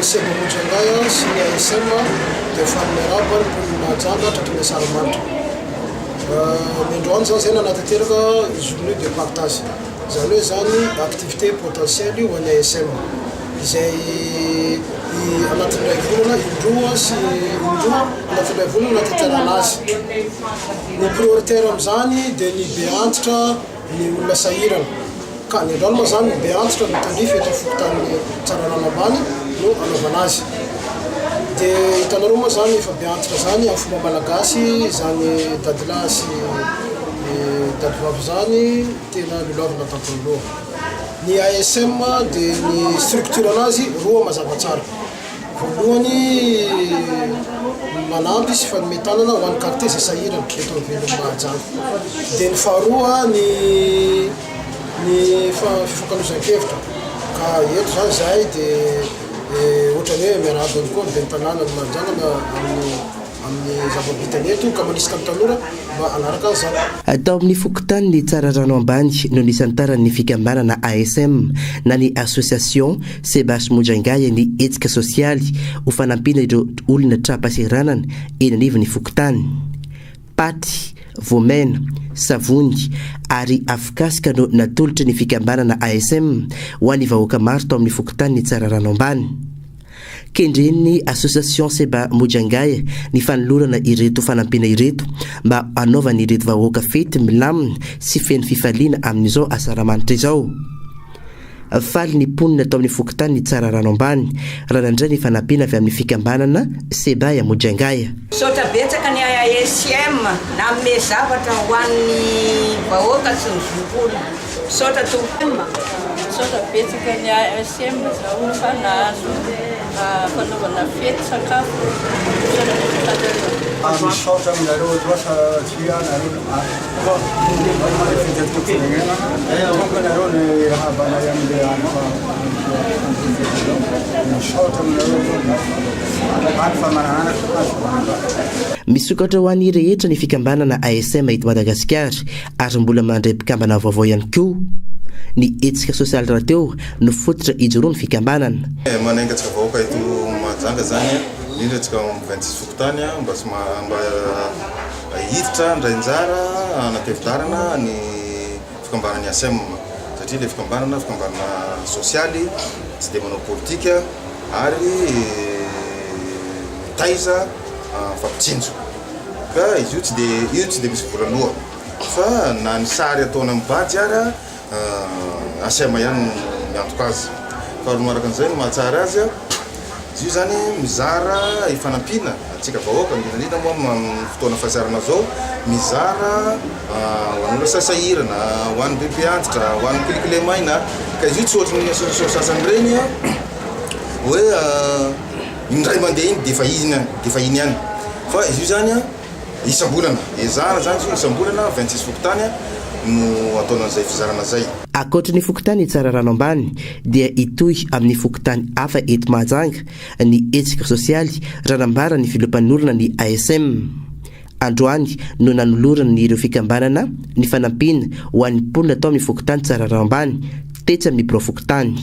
seba Mojangaya sy ny ASM dia fanoraba ny mponina janga tratry ny Saramanitra. Ny androany zany zay nanatanteraka journée de partage. Zany hoe zany activité potentielle ho an'ny ASM izay anatin'ilay volana indroa sy indroa anatin'ilay volana natanterana azy. Ny prioritaire amin'izany dia ny be antitra ny olona sahirana. Ka ny androany moa zany be antitra ny tandrify eto fokotanin'ny Tsararano ambany no anaovana azy. Dia hitanareo moa zany efa be antitra zany amin'ny fomba malagasy zany dadilahy sy dadivavy zany tena loloavana tamponiloha. Ny ASM dia ny structure anazy roa mazava tsara. Voalohany manampy sy fanomitanana ho an'ny quartier izay sahirana eto amin'ny Mahajanga. Dia ny faharoa ny fifankanosan-kevitra. Ka eto zany zahay dia ohatrany hoe miarahaba ihany koa dia ny tanàna ny Mahajanga amin'ny zava-bitany eto ka manisika amin'ny tanora mba hanaraka an'izany. Atao amin'ny fokotany ny Tsararano ambany no nisantarany ny fikambanana ASM na ny association Sebasy Mojangaya ny hetsika sosialy ho fanampiana ireo olona tra-pahasahiranana eny anivon'ny fokotany. Paty, voamaina, savony ary afokasika no natolotra ny fikambanana ASM ho an'ny vahoaka maro tao amin'ny fokotany ny Tsararano ambany. Kendren'ny association Seba Mojangaya ny fanolorana ireto fanampiana ireto mba anaovana ireto vahoaka fety milamina sy feno fifaliana amin'izao Asaramanitra izao. Faly ny mponina tao amin'ny fokotany ny Tsararano ambany raha nandray ny fanampiana avy amin'ny fikambanana Seba ya Mojangaya. Sotra betsaka ny ASM na me zavatra ho an'ny vahoaka sy ny zonkolo. Sotra tompona. Sotra betsaka ny ASM zao fanazo fanaovana fety sakafo. Misaotra aminareo loatra tia nareo nareo ny raha banay amin'ilay any misaotra aminareo any fa mananana misokatra ho an'ny rehetra ny fikambanana ASM eto Madagasikara ary mbola mandray mpikambana vaovao ihany koa. Ny hetsika sosialy raha teo no fototra ijoroany fikambanana. Manaingatsika vahoaka eto Mahajanga zany indrindra tsika amin'ny 26 fokotany mba hiditra ndray anjara anatevidarana ny fikambanana ASM satria ilay fikambanana sosialy tsy dia manao politika ary taiza fampitsinjo. Ka izy io tsy dia misy volaloha fa na ny sary ataony amin'ny bady ary ASM ihany miantoka azy. Fa manaraka an'izay no mahatsara azy izy io zany mizara hifanampiana atsika vahoaka indrindra moa amin'ny fotoana fahasarana zao mizara ho an'olona sasahirana, ho an'ny bebe antitra, ho an'ny kilikile maina. Ka izy io tsy ohatran'ny association sasany reny hoe indray mandeha iny dia efa iny ihany. Fa izy io zany isam-bolana ezara zany izy io isam-bolana 26 fokotany no ataona an'izay fizarana zay. Akoatra ny fokotany Tsararano ambany dia itohy amin'ny fokotany hafa eto Mahajanga ny hetsika sosialy raha nambara ny filompan'olona ny ASM. Androany no nanolorana ny ireo fikambanana ny fanampiana ho an'ny mponina atao amin'ny fokotany Tsararano ambany tetsy amin'ny profokotany.